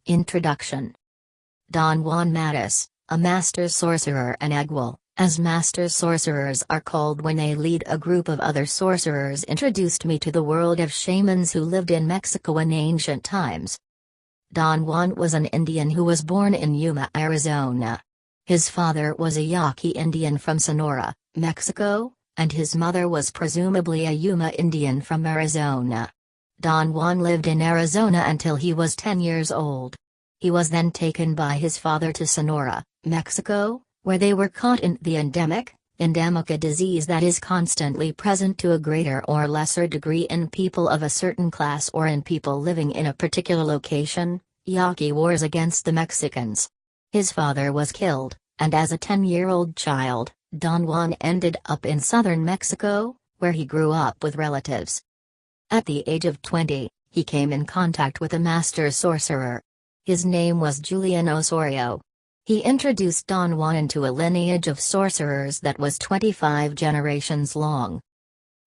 Introduction. Don Juan Matus, a master sorcerer and Agwal, as master sorcerers are called when they lead a group of other sorcerers, introduced me to the world of shamans who lived in Mexico in ancient times. Don Juan was an Indian who was born in Yuma, Arizona. His father was a Yaqui Indian from Sonora, Mexico, and his mother was presumably a Yuma Indian from Arizona. Don Juan lived in Arizona until he was 10 years old. He was then taken by his father to Sonora, Mexico, where they were caught in the endemic, a disease that is constantly present to a greater or lesser degree in people of a certain class or in people living in a particular location, Yaqui wars against the Mexicans. His father was killed, and as a 10-year-old child, Don Juan ended up in southern Mexico, where he grew up with relatives. At the age of 20, he came in contact with a master sorcerer. His name was Julian Osorio. He introduced Don Juan into a lineage of sorcerers that was 25 generations long.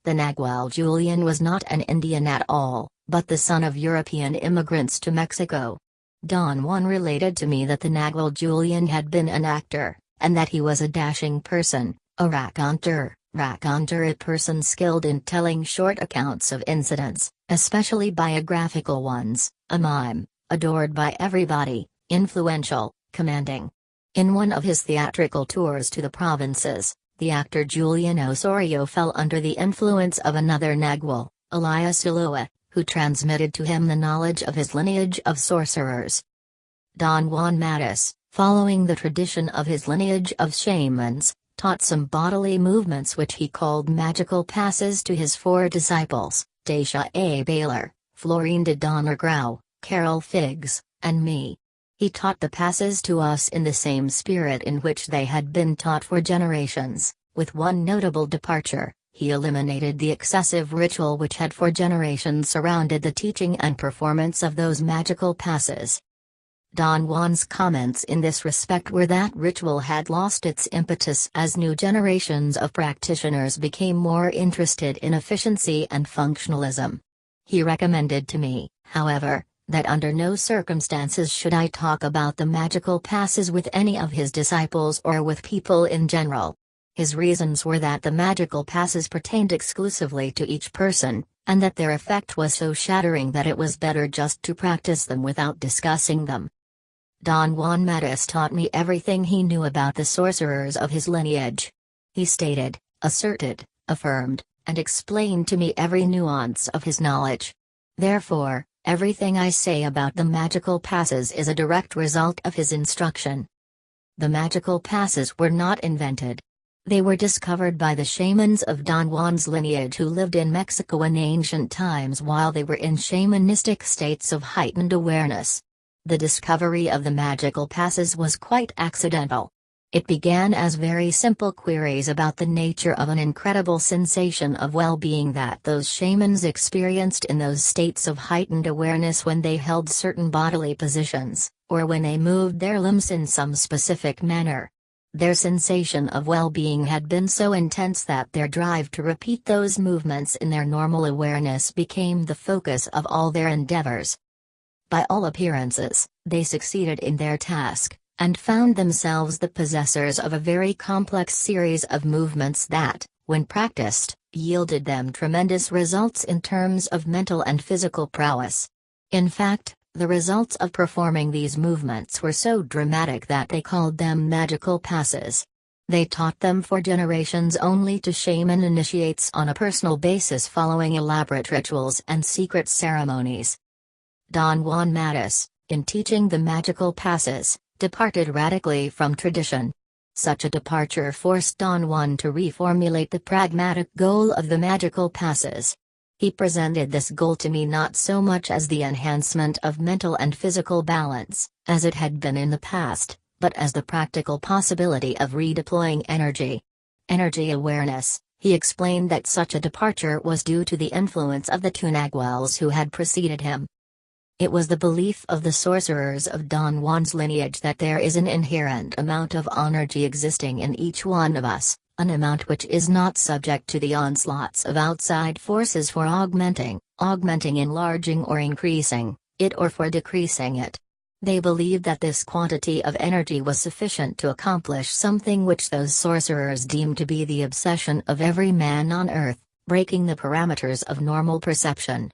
The Nagual Julian was not an Indian at all, but the son of European immigrants to Mexico. Don Juan related to me that the Nagual Julian had been an actor, and that he was a dashing person, a raconteur, a person skilled in telling short accounts of incidents, especially biographical ones, a mime, adored by everybody, influential, commanding. In one of his theatrical tours to the provinces, the actor Julian Osorio fell under the influence of another Nagual, Elias Ulloa, who transmitted to him the knowledge of his lineage of sorcerers. Don Juan Matus, following the tradition of his lineage of shamans, taught some bodily movements which he called magical passes to his 4 disciples, Dacia A. Baylor, Florine de Donnergrau, Carol Figgs, and me. He taught the passes to us in the same spirit in which they had been taught for generations, with one notable departure: he eliminated the excessive ritual which had for generations surrounded the teaching and performance of those magical passes. Don Juan's comments in this respect were that ritual had lost its impetus as new generations of practitioners became more interested in efficiency and functionalism. He recommended to me, however, that under no circumstances should I talk about the magical passes with any of his disciples or with people in general. His reasons were that the magical passes pertained exclusively to each person, and that their effect was so shattering that it was better just to practice them without discussing them. Don Juan Matus taught me everything he knew about the sorcerers of his lineage. He stated, asserted, affirmed, and explained to me every nuance of his knowledge. Therefore, everything I say about the magical passes is a direct result of his instruction. The magical passes were not invented. They were discovered by the shamans of Don Juan's lineage who lived in Mexico in ancient times while they were in shamanistic states of heightened awareness. The discovery of the magical passes was quite accidental. It began as very simple queries about the nature of an incredible sensation of well-being that those shamans experienced in those states of heightened awareness when they held certain bodily positions, or when they moved their limbs in some specific manner. Their sensation of well-being had been so intense that their drive to repeat those movements in their normal awareness became the focus of all their endeavors. By all appearances, they succeeded in their task, and found themselves the possessors of a very complex series of movements that, when practiced, yielded them tremendous results in terms of mental and physical prowess. In fact, the results of performing these movements were so dramatic that they called them magical passes. They taught them for generations only to shaman initiates on a personal basis following elaborate rituals and secret ceremonies. Don Juan Matus, in teaching the magical passes, departed radically from tradition. Such a departure forced Don Juan to reformulate the pragmatic goal of the magical passes. He presented this goal to me not so much as the enhancement of mental and physical balance, as it had been in the past, but as the practical possibility of redeploying energy. Energy awareness. He explained that such a departure was due to the influence of the 2 Naguals who had preceded him. It was the belief of the sorcerers of Don Juan's lineage that there is an inherent amount of energy existing in each one of us, an amount which is not subject to the onslaughts of outside forces for augmenting, enlarging or increasing it or for decreasing it. They believed that this quantity of energy was sufficient to accomplish something which those sorcerers deemed to be the obsession of every man on Earth, breaking the parameters of normal perception.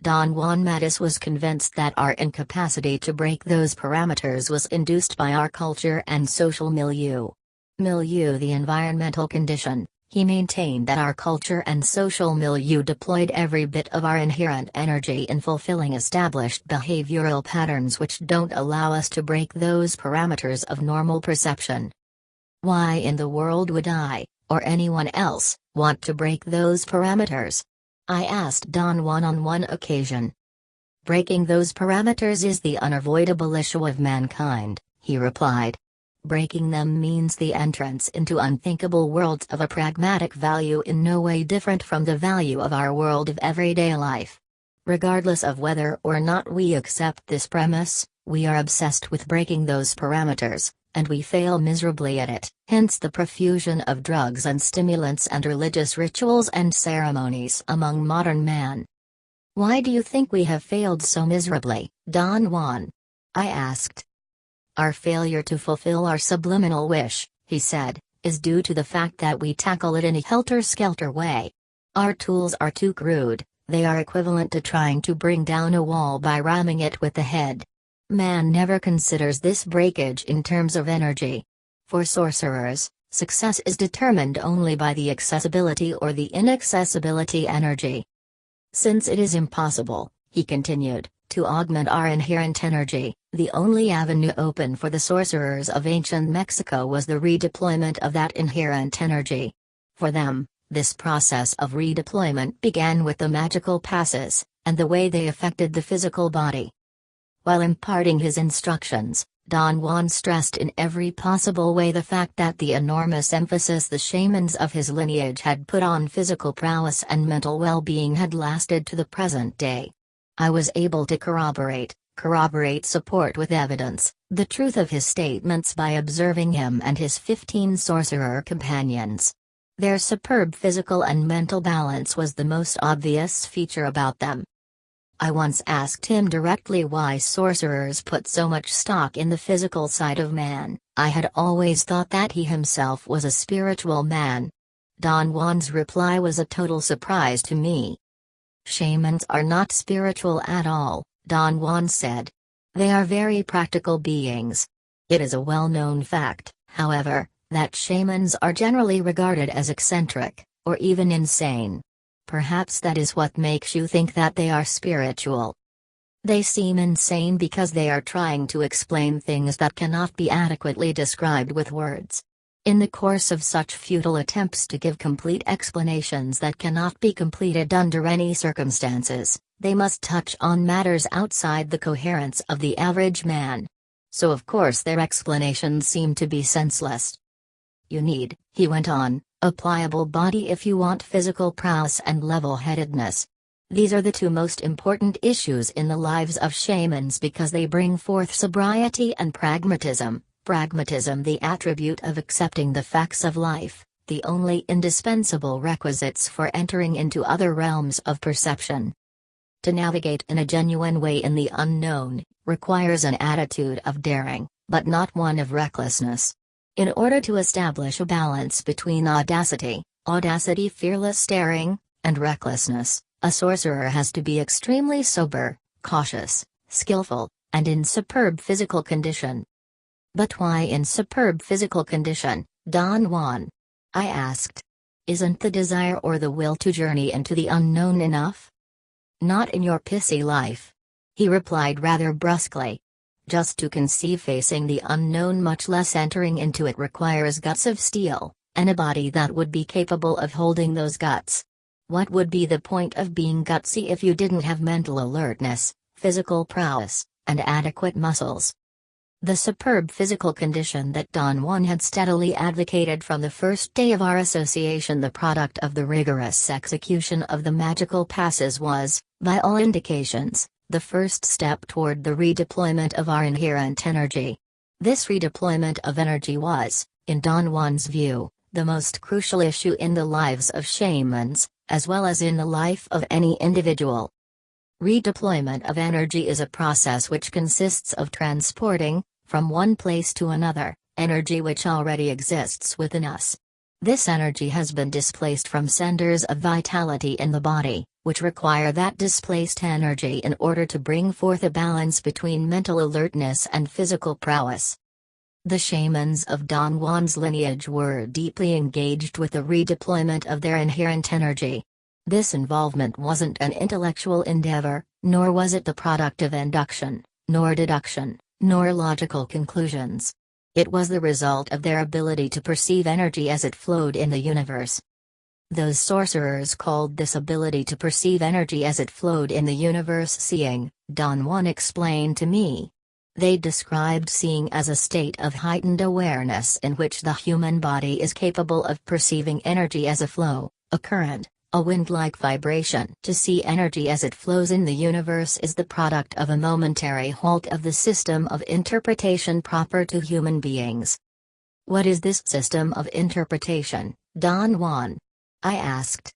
Don Juan Matus was convinced that our incapacity to break those parameters was induced by our culture and social milieu. Milieu, the environmental condition. He maintained that our culture and social milieu deployed every bit of our inherent energy in fulfilling established behavioral patterns which don't allow us to break those parameters of normal perception. Why in the world would I, or anyone else, want to break those parameters? I asked Don Juan on one occasion. Breaking those parameters is the unavoidable issue of mankind, he replied. Breaking them means the entrance into unthinkable worlds of a pragmatic value in no way different from the value of our world of everyday life. Regardless of whether or not we accept this premise, we are obsessed with breaking those parameters, and we fail miserably at it, hence the profusion of drugs and stimulants and religious rituals and ceremonies among modern man. Why do you think we have failed so miserably, Don Juan? I asked. Our failure to fulfill our subliminal wish, he said, is due to the fact that we tackle it in a helter-skelter way. Our tools are too crude, they are equivalent to trying to bring down a wall by ramming it with the head. Man never considers this breakage in terms of energy. For sorcerers, success is determined only by the accessibility or the inaccessibility energy. Since it is impossible, he continued, to augment our inherent energy, the only avenue open for the sorcerers of ancient Mexico was the redeployment of that inherent energy. For them, this process of redeployment began with the magical passes, and the way they affected the physical body. While imparting his instructions, Don Juan stressed in every possible way the fact that the enormous emphasis the shamans of his lineage had put on physical prowess and mental well-being had lasted to the present day. I was able to corroborate support with evidence, the truth of his statements by observing him and his 15 sorcerer companions. Their superb physical and mental balance was the most obvious feature about them. I once asked him directly why sorcerers put so much stock in the physical side of man. I had always thought that he himself was a spiritual man. Don Juan's reply was a total surprise to me. Shamans are not spiritual at all, Don Juan said. They are very practical beings. It is a well-known fact, however, that shamans are generally regarded as eccentric, or even insane. Perhaps that is what makes you think that they are spiritual. They seem insane because they are trying to explain things that cannot be adequately described with words. In the course of such futile attempts to give complete explanations that cannot be completed under any circumstances, they must touch on matters outside the coherence of the average man. So of course their explanations seem to be senseless. You need, he went on, a pliable body if you want physical prowess and level-headedness. These are the two most important issues in the lives of shamans because they bring forth sobriety and pragmatism. Pragmatism, the attribute of accepting the facts of life, the only indispensable requisites for entering into other realms of perception. To navigate in a genuine way in the unknown, requires an attitude of daring, but not one of recklessness. In order to establish a balance between audacity, fearless daring, and recklessness, a sorcerer has to be extremely sober, cautious, skillful, and in superb physical condition. But why in superb physical condition, Don Juan? I asked. Isn't the desire or the will to journey into the unknown enough? Not in your pissy life. He replied rather brusquely. Just to conceive facing the unknown, much less entering into it, requires guts of steel, and a body that would be capable of holding those guts. What would be the point of being gutsy if you didn't have mental alertness, physical prowess, and adequate muscles? The superb physical condition that Don Juan had steadily advocated from the first day of our association, the product of the rigorous execution of the magical passes, was, by all indications, the first step toward the redeployment of our inherent energy. This redeployment of energy was, in Don Juan's view, the most crucial issue in the lives of shamans, as well as in the life of any individual. Redeployment of energy is a process which consists of transporting, from one place to another, energy which already exists within us. This energy has been displaced from centers of vitality in the body, which require that displaced energy in order to bring forth a balance between mental alertness and physical prowess. The shamans of Don Juan's lineage were deeply engaged with the redeployment of their inherent energy. This involvement wasn't an intellectual endeavor, nor was it the product of induction, nor deduction, nor logical conclusions. It was the result of their ability to perceive energy as it flowed in the universe. Those sorcerers called this ability to perceive energy as it flowed in the universe seeing, Don Juan explained to me. They described seeing as a state of heightened awareness in which the human body is capable of perceiving energy as a flow, a current, a wind-like vibration. To see energy as it flows in the universe is the product of a momentary halt of the system of interpretation proper to human beings. What is this system of interpretation, Don Juan? I asked.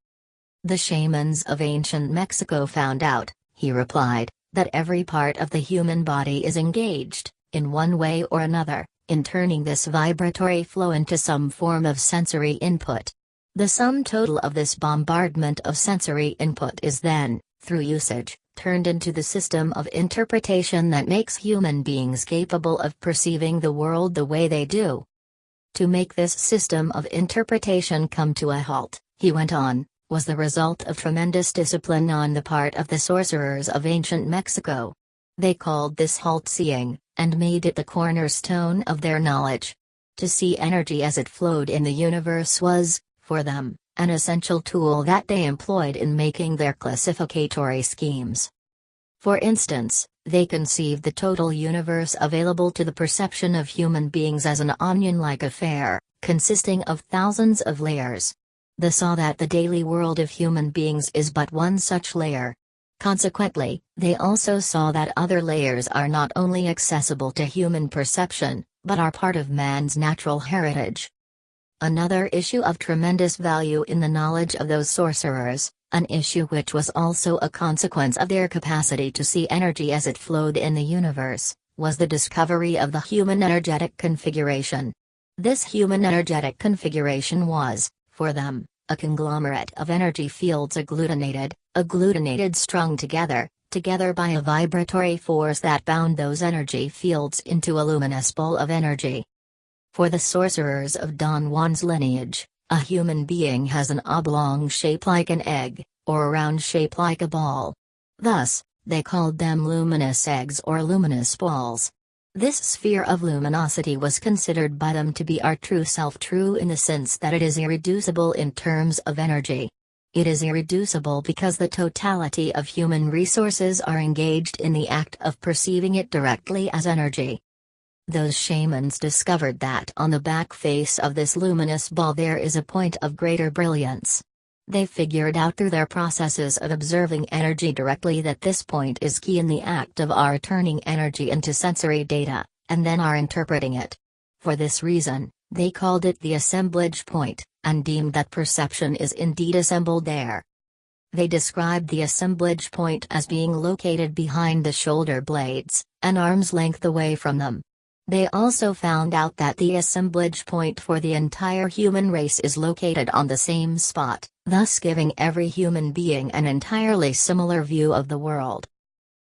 The shamans of ancient Mexico found out, he replied, that every part of the human body is engaged, in one way or another, in turning this vibratory flow into some form of sensory input. The sum total of this bombardment of sensory input is then, through usage, turned into the system of interpretation that makes human beings capable of perceiving the world the way they do. To make this system of interpretation come to a halt, he went on, was the result of tremendous discipline on the part of the sorcerers of ancient Mexico. They called this halt seeing, and made it the cornerstone of their knowledge. To see energy as it flowed in the universe was, for them, an essential tool that they employed in making their classificatory schemes. For instance, they conceived the total universe available to the perception of human beings as an onion-like affair, consisting of thousands of layers. They saw that the daily world of human beings is but one such layer. Consequently, they also saw that other layers are not only accessible to human perception, but are part of man's natural heritage. Another issue of tremendous value in the knowledge of those sorcerers, an issue which was also a consequence of their capacity to see energy as it flowed in the universe, was the discovery of the human energetic configuration. This human energetic configuration was, for them, a conglomerate of energy fields agglutinated strung together by a vibratory force that bound those energy fields into a luminous ball of energy. For the sorcerers of Don Juan's lineage, a human being has an oblong shape like an egg, or a round shape like a ball. Thus, they called them luminous eggs or luminous balls. This sphere of luminosity was considered by them to be our true self, true in the sense that it is irreducible in terms of energy. It is irreducible because the totality of human resources are engaged in the act of perceiving it directly as energy. Those shamans discovered that on the back face of this luminous ball there is a point of greater brilliance. They figured out through their processes of observing energy directly that this point is key in the act of our turning energy into sensory data, and then our interpreting it. For this reason, they called it the assemblage point, and deemed that perception is indeed assembled there. They described the assemblage point as being located behind the shoulder blades, an arm's length away from them. They also found out that the assemblage point for the entire human race is located on the same spot, thus giving every human being an entirely similar view of the world.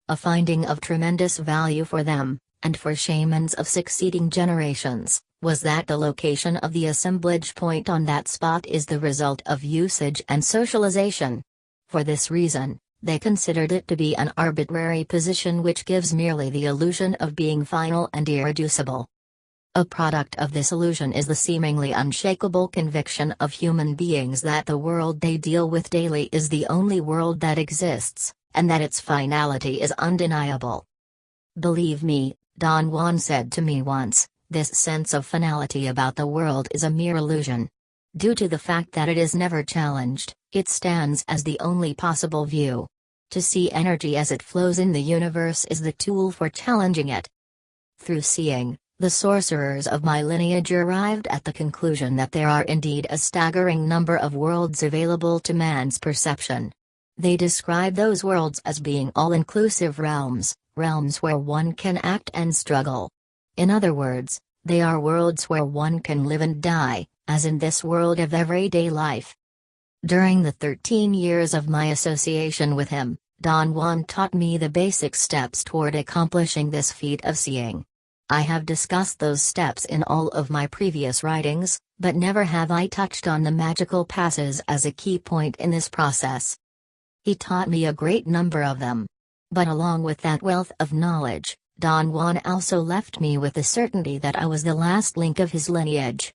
A finding of tremendous value for them, and for shamans of succeeding generations, was that the location of the assemblage point on that spot is the result of usage and socialization. For this reason, they considered it to be an arbitrary position which gives merely the illusion of being final and irreducible. A product of this illusion is the seemingly unshakable conviction of human beings that the world they deal with daily is the only world that exists, and that its finality is undeniable. Believe me, Don Juan said to me once, this sense of finality about the world is a mere illusion. Due to the fact that it is never challenged, it stands as the only possible view. To see energy as it flows in the universe is the tool for challenging it. Through seeing, the sorcerers of my lineage arrived at the conclusion that there are indeed a staggering number of worlds available to man's perception. They describe those worlds as being all-inclusive realms, realms where one can act and struggle. In other words, they are worlds where one can live and die, as in this world of everyday life. During the 13 years of my association with him, Don Juan taught me the basic steps toward accomplishing this feat of seeing. I have discussed those steps in all of my previous writings, but never have I touched on the magical passes as a key point in this process. He taught me a great number of them. But along with that wealth of knowledge, Don Juan also left me with the certainty that I was the last link of his lineage.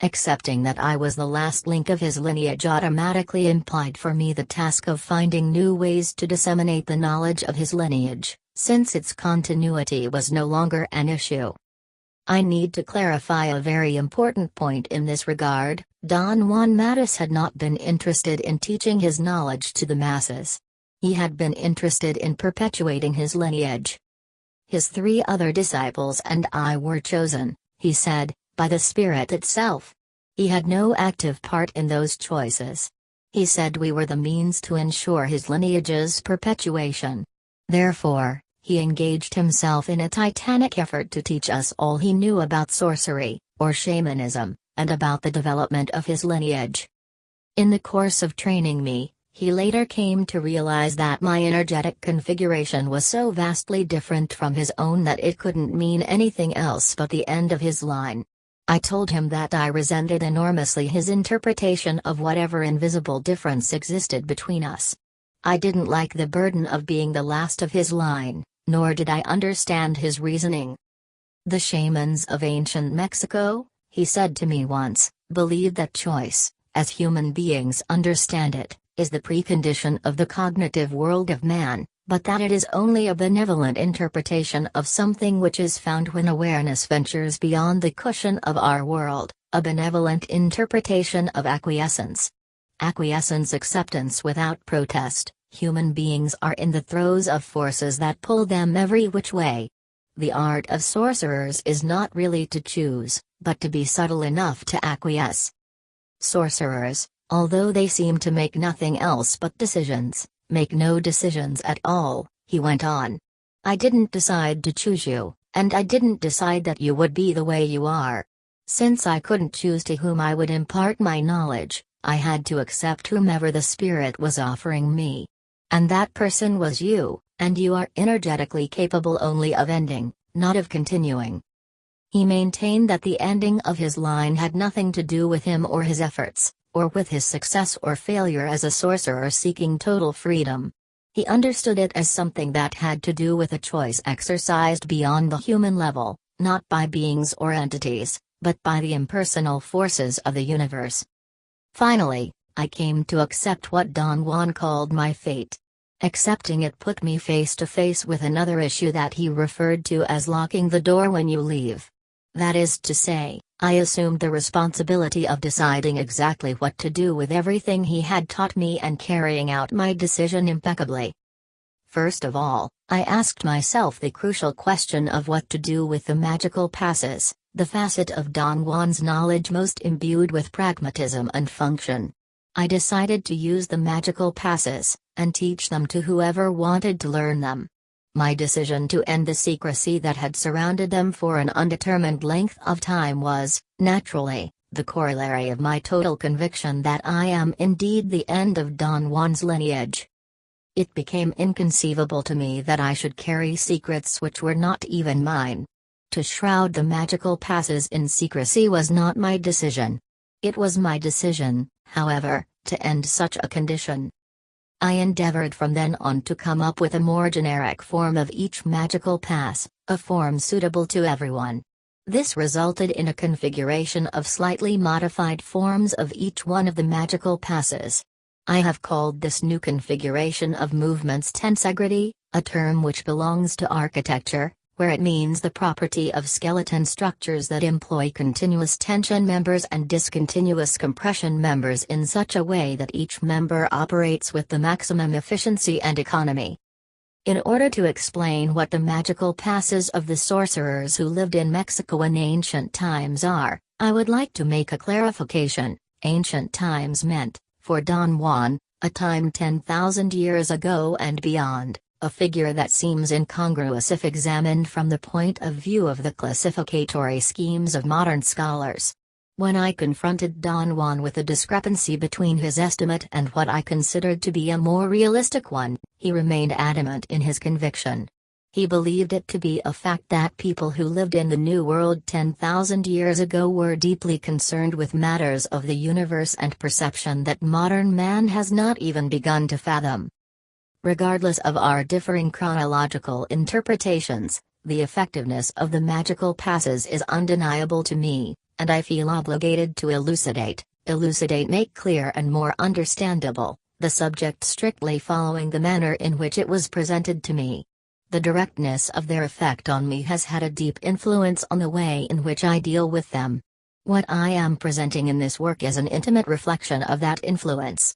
Accepting that I was the last link of his lineage automatically implied for me the task of finding new ways to disseminate the knowledge of his lineage, since its continuity was no longer an issue. I need to clarify a very important point in this regard. Don Juan Matus had not been interested in teaching his knowledge to the masses. He had been interested in perpetuating his lineage. His 3 other disciples and I were chosen, he said, by the Spirit itself. He had no active part in those choices. He said we were the means to ensure his lineage's perpetuation. Therefore, he engaged himself in a titanic effort to teach us all he knew about sorcery, or shamanism, and about the development of his lineage. In the course of training me, he later came to realize that my energetic configuration was so vastly different from his own that it couldn't mean anything else but the end of his line. I told him that I resented enormously his interpretation of whatever invisible difference existed between us. I didn't like the burden of being the last of his line, nor did I understand his reasoning. The shamans of ancient Mexico, he said to me once, believed that choice, as human beings understand it, is the precondition of the cognitive world of man, but that it is only a benevolent interpretation of something which is found when awareness ventures beyond the cushion of our world, a benevolent interpretation of acquiescence. Acquiescence, acceptance without protest. Human beings are in the throes of forces that pull them every which way. The art of sorcerers is not really to choose, but to be subtle enough to acquiesce. Sorcerers, although they seem to make nothing else but decisions, make no decisions at all, he went on. I didn't decide to choose you, and I didn't decide that you would be the way you are. Since I couldn't choose to whom I would impart my knowledge, I had to accept whomever the Spirit was offering me. And that person was you, and you are energetically capable only of ending, not of continuing. He maintained that the ending of his line had nothing to do with him or his efforts, or with his success or failure as a sorcerer seeking total freedom. He understood it as something that had to do with a choice exercised beyond the human level, not by beings or entities, but by the impersonal forces of the universe. Finally, I came to accept what Don Juan called my fate. Accepting it put me face to face with another issue that he referred to as locking the door when you leave. That is to say, I assumed the responsibility of deciding exactly what to do with everything he had taught me and carrying out my decision impeccably. First of all, I asked myself the crucial question of what to do with the magical passes, the facet of Don Juan's knowledge most imbued with pragmatism and function. I decided to use the magical passes, and teach them to whoever wanted to learn them. My decision to end the secrecy that had surrounded them for an undetermined length of time was, naturally, the corollary of my total conviction that I am indeed the end of Don Juan's lineage. It became inconceivable to me that I should carry secrets which were not even mine. To shroud the magical passes in secrecy was not my decision. It was my decision, however, to end such a condition. I endeavored from then on to come up with a more generic form of each magical pass, a form suitable to everyone. This resulted in a configuration of slightly modified forms of each one of the magical passes. I have called this new configuration of movements tensegrity, a term which belongs to architecture, where it means the property of skeleton structures that employ continuous tension members and discontinuous compression members in such a way that each member operates with the maximum efficiency and economy. In order to explain what the magical passes of the sorcerers who lived in Mexico in ancient times are, I would like to make a clarification. Ancient times meant, for Don Juan, a time 10,000 years ago and beyond, a figure that seems incongruous if examined from the point of view of the classificatory schemes of modern scholars. When I confronted Don Juan with a discrepancy between his estimate and what I considered to be a more realistic one, he remained adamant in his conviction. He believed it to be a fact that people who lived in the New World 10,000 years ago were deeply concerned with matters of the universe and perception that modern man has not even begun to fathom. Regardless of our differing chronological interpretations, the effectiveness of the magical passes is undeniable to me, and I feel obligated to elucidate, make clear and more understandable, the subject strictly following the manner in which it was presented to me. The directness of their effect on me has had a deep influence on the way in which I deal with them. What I am presenting in this work is an intimate reflection of that influence.